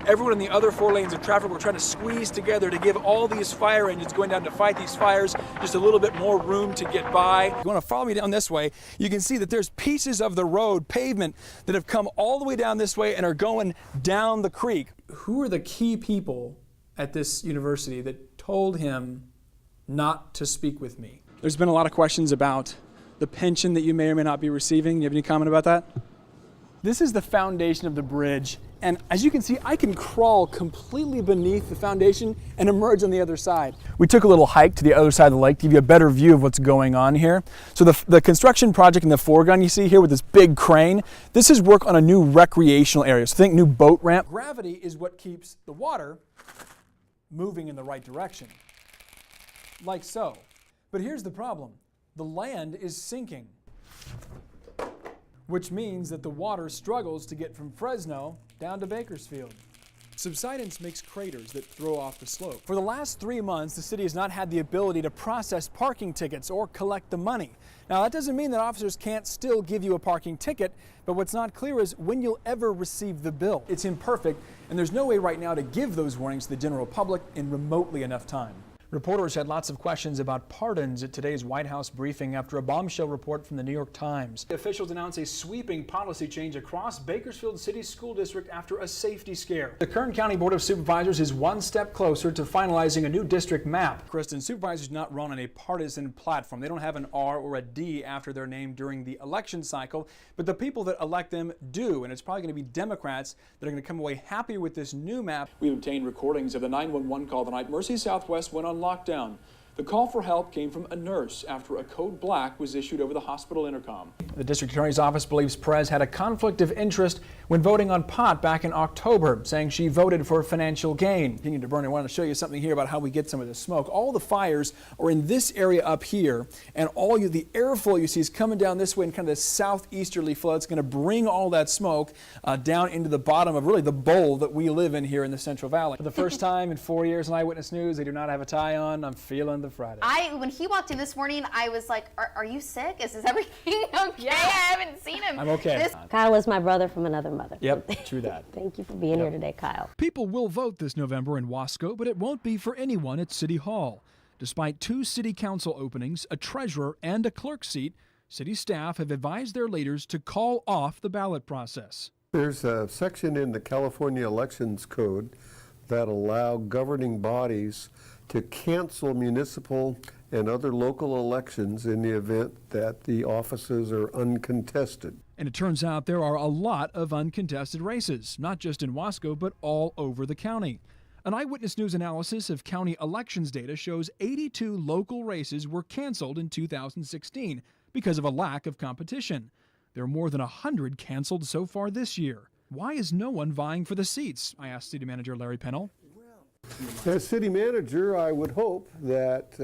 Everyone in the other 4 lanes of traffic were trying to squeeze together to give all these fire engines going down to fight these fires just a little bit more room to get by. If you want to follow me down this way, you can see that there's pieces of the road, pavement, that have come all the way down this way and are going down the creek. Who are the key people at this university that told him not to speak with me? There's been a lot of questions about the pension that you may or may not be receiving. You have any comment about that? This is the foundation of the bridge, and as you can see, I can crawl completely beneath the foundation and emerge on the other side. We took a little hike to the other side of the lake to give you a better view of what's going on here. So the construction project in the foreground you see here with this big crane, this is work on a new recreational area. So think new boat ramp. Gravity is what keeps the water moving in the right direction, like so. But here's the problem. The land is sinking, which means that the water struggles to get from Fresno down to Bakersfield. Subsidence makes craters that throw off the slope. For the last 3 months, the city has not had the ability to process parking tickets or collect the money. Now, that doesn't mean that officers can't still give you a parking ticket, but what's not clear is when you'll ever receive the bill. It's imperfect, and there's no way right now to give those warnings to the general public in remotely enough time. Reporters had lots of questions about pardons at today's White House briefing after a bombshell report from the New York Times. Officials announced a sweeping policy change across Bakersfield City School District after a safety scare. The Kern County Board of Supervisors is one step closer to finalizing a new district map. Kristen, supervisors do not run on a partisan platform. They don't have an R or a D after their name during the election cycle, but the people that elect them do, and it's probably going to be Democrats that are going to come away happier with this new map. We've obtained recordings of the 911 call the night Mercy Southwest went on lockdown. The call for help came from a nurse after a code black was issued over the hospital intercom. The district attorney's office believes Perez had a conflict of interest when voting on pot back in October, saying she voted for financial gain. Continue to burn. I wanted to show you something here about how we get some of this smoke. All the fires are in this area up here, and the airflow you see is coming down this way in kind of this southeasterly flow. It's going to bring all that smoke down into the bottom of really the bowl that we live in here in the Central Valley. For the first time in 4 years in Eyewitness News, they do not have a tie on. I'm feeling the Friday. When he walked in this morning, I was like, are you sick? Is everything okay? Yeah. I haven't seen him. I'm okay. Kyle is my brother from another mother. Yep, true that. Thank you for being here today, Kyle. People will vote this November in Wasco, but it won't be for anyone at City Hall. Despite 2 city council openings, a treasurer, and a clerk seat, city staff have advised their leaders to call off the ballot process. There's a section in the California Elections Code that allow governing bodies to cancel municipal and other local elections in the event that the offices are uncontested. And it turns out there are a lot of uncontested races, not just in Wasco, but all over the county. An Eyewitness News analysis of county elections data shows 82 local races were canceled in 2016 because of a lack of competition. There are more than 100 canceled so far this year. Why is no one vying for the seats? I asked City Manager Larry Pennell. As city manager, I would hope that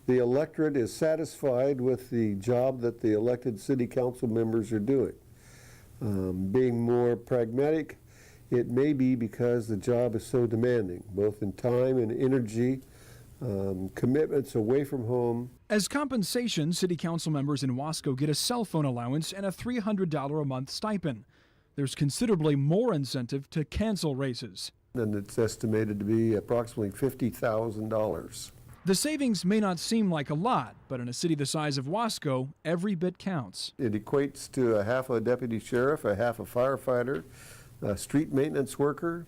the electorate is satisfied with the job that the elected city council members are doing. Being more pragmatic, it may be because the job is so demanding, both in time and energy, commitments away from home. As compensation, city council members in Wasco get a cell phone allowance and a $300 a month stipend. There's considerably more incentive to cancel races. And it's estimated to be approximately $50,000. The savings may not seem like a lot, but in a city the size of Wasco, every bit counts. It equates to a half a deputy sheriff, a half a firefighter, a street maintenance worker.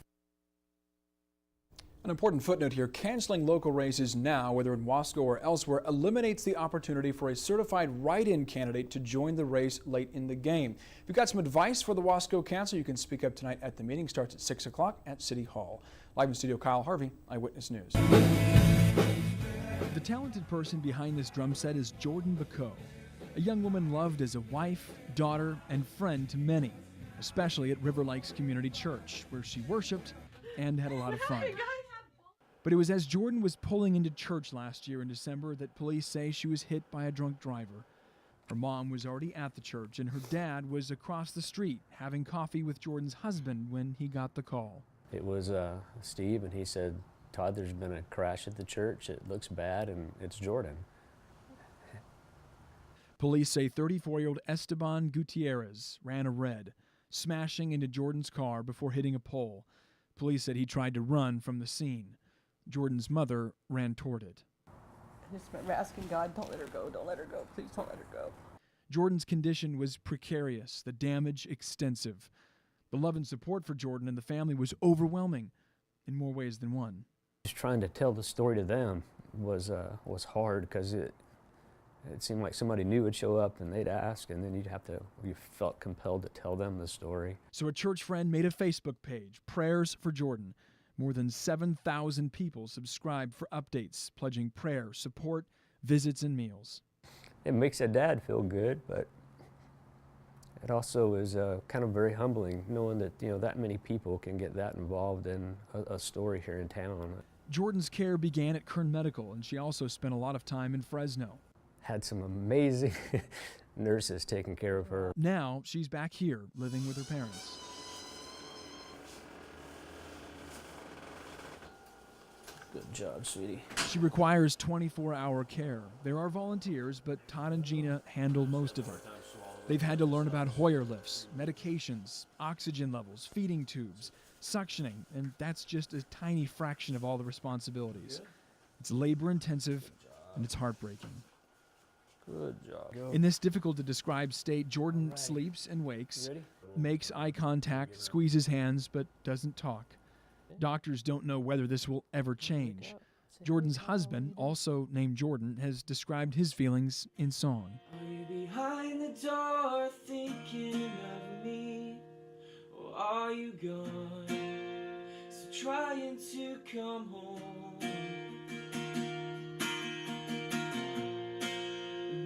An important footnote here, canceling local races now, whether in Wasco or elsewhere, eliminates the opportunity for a certified write-in candidate to join the race late in the game. If you've got some advice for the Wasco Council, you can speak up tonight at the meeting. Starts at 6 o'clock at City Hall. Live in studio, Kyle Harvey, Eyewitness News. The talented person behind this drum set is Jordan Bacot, a young woman loved as a wife, daughter, and friend to many, especially at River Lakes Community Church, where she worshiped and had a lot of fun. But it was as Jordan was pulling into church last year in December that police say she was hit by a drunk driver. Her mom was already at the church, and her dad was across the street having coffee with Jordan's husband when he got the call. It was Steve, and he said, "Todd, there's been a crash at the church. It looks bad, and it's Jordan." Police say 34-year-old Esteban Gutierrez ran a red, smashing into Jordan's car before hitting a pole. Police said he tried to run from the scene. Jordan's mother ran toward it. I just remember asking God, don't let her go, don't let her go, please don't let her go. Jordan's condition was precarious, the damage extensive. The love and support for Jordan and the family was overwhelming in more ways than one. Just trying to tell the story to them was hard, because it seemed like somebody new would show up and they'd ask, and then you felt compelled to tell them the story. So a church friend made a Facebook page, Prayers for Jordan. More than 7,000 people subscribed for updates, pledging prayer, support, visits, and meals. It makes a dad feel good, but it also is kind of very humbling knowing that that many people can get that involved in a story here in town. Jordan's care began at Kern Medical, and she also spent a lot of time in Fresno. Had some amazing nurses taking care of her. Now she's back here, living with her parents. Good job, sweetie. She requires 24-hour care. There are volunteers, but Todd and Gina handle most of it. They've had to learn about Hoyer lifts, medications, oxygen levels, feeding tubes, suctioning, and that's just a tiny fraction of all the responsibilities. It's labor-intensive, and it's heartbreaking. Good job. In this difficult-to-describe state, Jordan sleeps and wakes, makes eye contact, squeezes hands, but doesn't talk. Doctors don't know whether this will ever change. Jordan's husband, also named Jordan, has described his feelings in song. Are you behind the door thinking of me? Or are you gone? So trying to come home.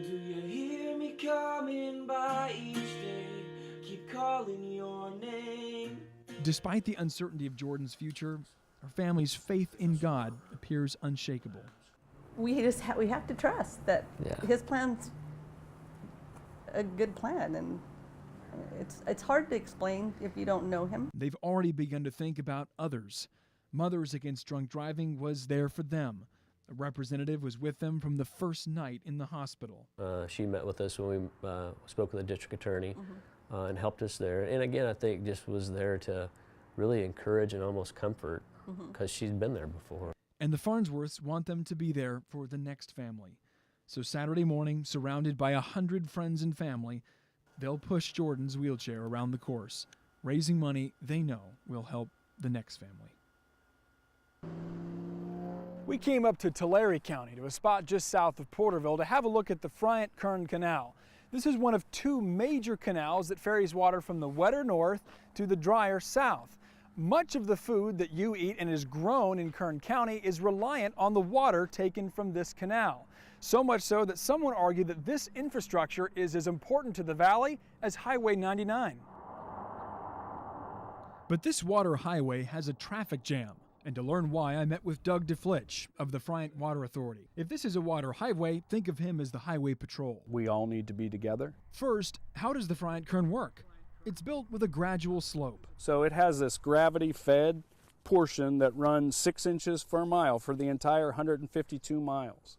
Do you hear me coming by each day? Keep calling your name. Despite the uncertainty of Jordan's future, our family's faith in God appears unshakable. We have to trust that his plan's a good plan, and it's hard to explain if you don't know him. They've already begun to think about others. Mothers Against Drunk Driving was there for them. A representative was with them from the first night in the hospital. She met with us when we spoke with the district attorney and helped us there. And again, I think just was there to really encourage and almost comfort, because she's been there before. And the Farnsworths want them to be there for the next family. So Saturday morning, surrounded by 100 friends and family, they'll push Jordan's wheelchair around the course, raising money they know will help the next family. We came up to Tulare County, to a spot just south of Porterville, to have a look at the Friant-Kern Canal. This is one of two major canals that ferries water from the wetter north to the drier south. Much of the food that you eat and is grown in Kern County is reliant on the water taken from this canal. So much so that someone argued that this infrastructure is as important to the valley as Highway 99. But this water highway has a traffic jam. And to learn why, I met with Doug DeFlitch of the Friant Water Authority. If this is a water highway, think of him as the highway patrol. We all need to be together. First, how does the Friant-Kern work? It's built with a gradual slope. So it has this gravity-fed portion that runs 6 inches per mile for the entire 152 miles.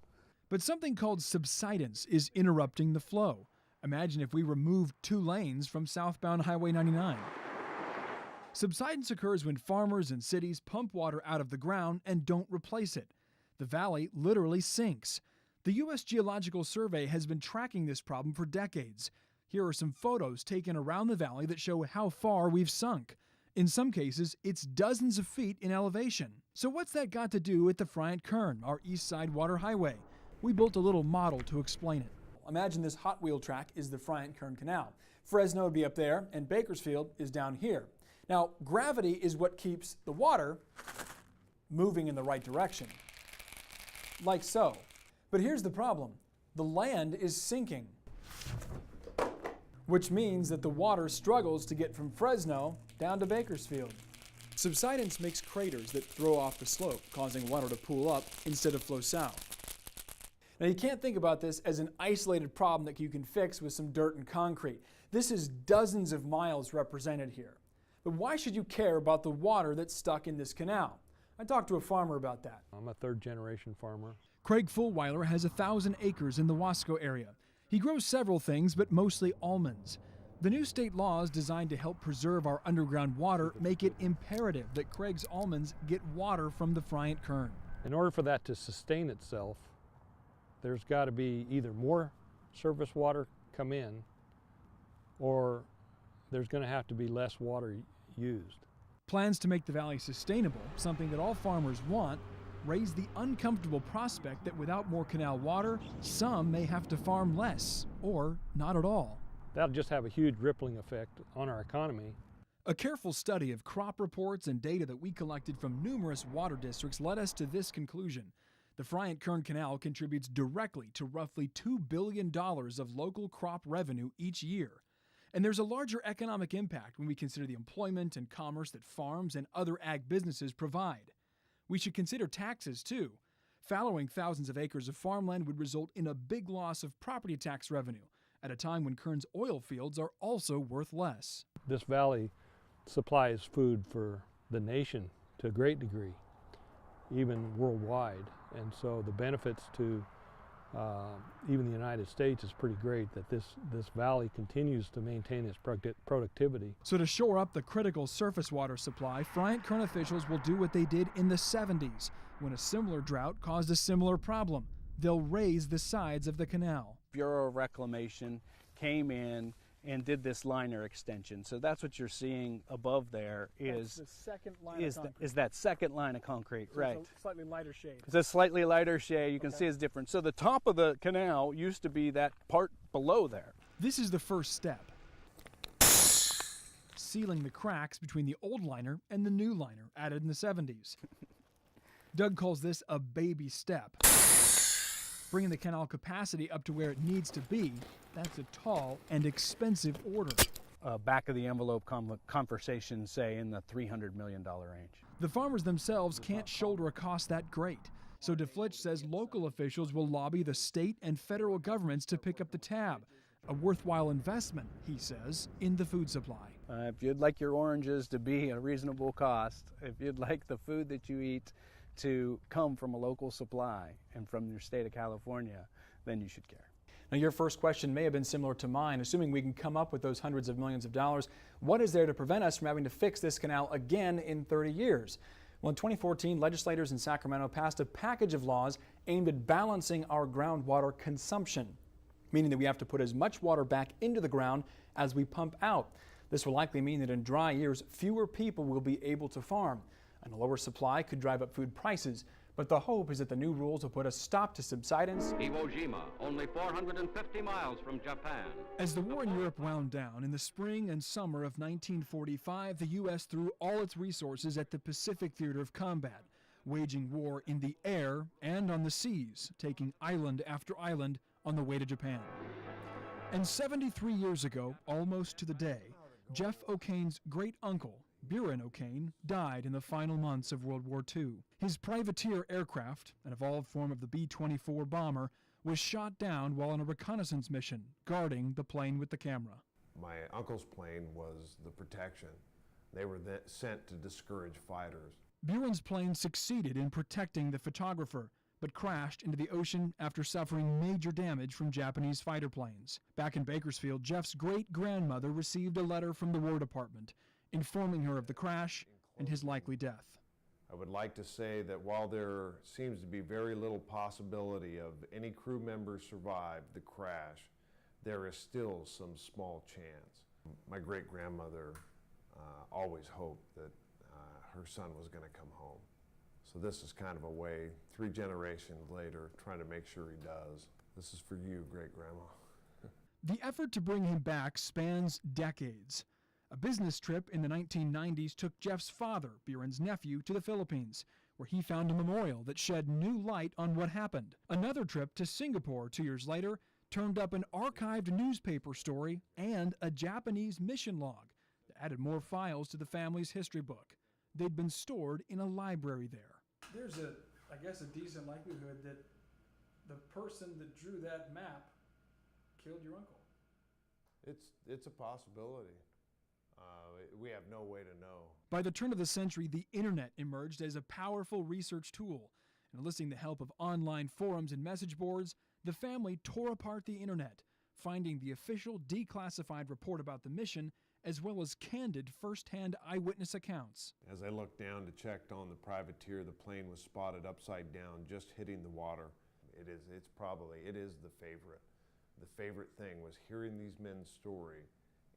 But something called subsidence is interrupting the flow. Imagine if we removed 2 lanes from southbound Highway 99. Subsidence occurs when farmers and cities pump water out of the ground and don't replace it. The valley literally sinks. The U.S. Geological Survey has been tracking this problem for decades. Here are some photos taken around the valley that show how far we've sunk. In some cases, it's dozens of feet in elevation. So what's that got to do with the Friant-Kern, our east side water highway? We built a little model to explain it. Imagine this Hot Wheel track is the Friant-Kern Canal. Fresno would be up there, and Bakersfield is down here. Now, gravity is what keeps the water moving in the right direction, like so. But here's the problem. The land is sinking, which means that the water struggles to get from Fresno down to Bakersfield. Subsidence makes craters that throw off the slope, causing water to pool up instead of flow south. Now, you can't think about this as an isolated problem that you can fix with some dirt and concrete. This is dozens of miles represented here. But why should you care about the water that's stuck in this canal? I talked to a farmer about that. I'm a third-generation farmer. Craig Fulweiler has 1,000 acres in the Wasco area. He grows several things, but mostly almonds. The new state laws designed to help preserve our underground water make it imperative that Craig's almonds get water from the Friant Kern. In order for that to sustain itself, there's got to be either more surface water come in, or there's going to have to be less water used. Plans to make the valley sustainable, something that all farmers want, raise the uncomfortable prospect that without more canal water, some may have to farm less, or not at all. That'll just have a huge rippling effect on our economy. A careful study of crop reports and data that we collected from numerous water districts led us to this conclusion. The Friant Kern Canal contributes directly to roughly $2 billion of local crop revenue each year. And there's a larger economic impact when we consider the employment and commerce that farms and other ag businesses provide. We should consider taxes, too. Fallowing thousands of acres of farmland would result in a big loss of property tax revenue at a time when Kern's oil fields are also worth less. This valley supplies food for the nation to a great degree, even worldwide. And so the benefits to even the United States is pretty great that this valley continues to maintain its productivity. So to shore up the critical surface water supply, Friant Kern officials will do what they did in the 70s when a similar drought caused a similar problem. They'll raise the sides of the canal. Bureau of Reclamation came in and did this liner extension. So that's what you're seeing above there is the second line of concrete. Is that second line of concrete, So right? it's a slightly lighter shade. It's a slightly lighter shade. You can see it's different. So the top of the canal used to be that part below there. This is the first step, sealing the cracks between the old liner and the new liner added in the 70s. Doug calls this a baby step. Bringing the canal capacity up to where it needs to be, that's a tall and expensive order. Back of the envelope conversation, say, in the $300 million range. The farmers themselves can't shoulder a cost that great. So DeFlitch says local officials will lobby the state and federal governments to pick up the tab. A worthwhile investment, he says, in the food supply. If you'd like your oranges to be a reasonable cost, if you'd like the food that you eat to come from a local supply and from your state of California, then you should care. Now, your first question may have been similar to mine. Assuming we can come up with those hundreds of millions of dollars, what is there to prevent us from having to fix this canal again in 30 years? Well, in 2014, legislators in Sacramento passed a package of laws aimed at balancing our groundwater consumption, meaning that we have to put as much water back into the ground as we pump out. This will likely mean that in dry years, fewer people will be able to farm, and a lower supply could drive up food prices. But the hope is that the new rules will put a stop to subsidence. Iwo Jima, only 450 miles from Japan. As the war in Europe wound down in the spring and summer of 1945, the U.S. threw all its resources at the Pacific theater of combat, waging war in the air and on the seas, taking island after island on the way to Japan. And 73 years ago, almost to the day, Jeff O'Kane's great-uncle, Buren O'Kane, died in the final months of World War II. His privateer aircraft, an evolved form of the B-24 bomber, was shot down while on a reconnaissance mission, guarding the plane with the camera. My uncle's plane was the protection. They were then sent to discourage fighters. Buren's plane succeeded in protecting the photographer, but crashed into the ocean after suffering major damage from Japanese fighter planes. Back in Bakersfield, Jeff's great-grandmother received a letter from the War Department informing her of the crash and his likely death. I would like to say that while there seems to be very little possibility of any crew members survive the crash, there is still some small chance. My great-grandmother always hoped that her son was going to come home. So this is kind of a way, 3 generations later, trying to make sure he does. This is for you, great-grandma. The effort to bring him back spans decades. A business trip in the 1990s took Jeff's father, Buren's nephew, to the Philippines, where he found a memorial that shed new light on what happened. Another trip to Singapore 2 years later turned up an archived newspaper story and a Japanese mission log that added more files to the family's history book. They'd been stored in a library there. There's I guess a decent likelihood that the person that drew that map killed your uncle. It's a possibility. We have no way to know. By the turn of the century, the internet emerged as a powerful research tool. And enlisting the help of online forums and message boards, the family tore apart the internet, finding the official declassified report about the mission, as well as candid first-hand eyewitness accounts. As I looked down to check on the privateer, the plane was spotted upside down, just hitting the water. It is the favorite. The favorite thing was hearing these men's story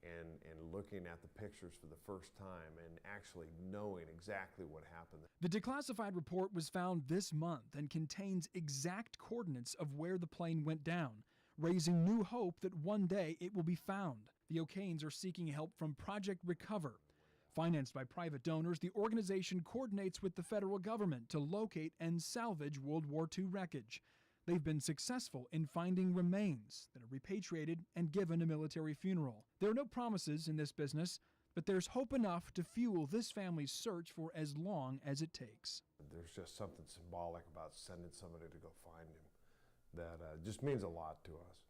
and looking at the pictures for the first time and actually knowing exactly what happened. The declassified report was found this month and contains exact coordinates of where the plane went down, raising new hope that one day it will be found. The O'Kanes are seeking help from Project Recover. Financed by private donors, the organization coordinates with the federal government to locate and salvage World War II wreckage. They've been successful in finding remains that are repatriated and given a military funeral. There are no promises in this business, but there's hope enough to fuel this family's search for as long as it takes. There's just something symbolic about sending somebody to go find him that just means a lot to us.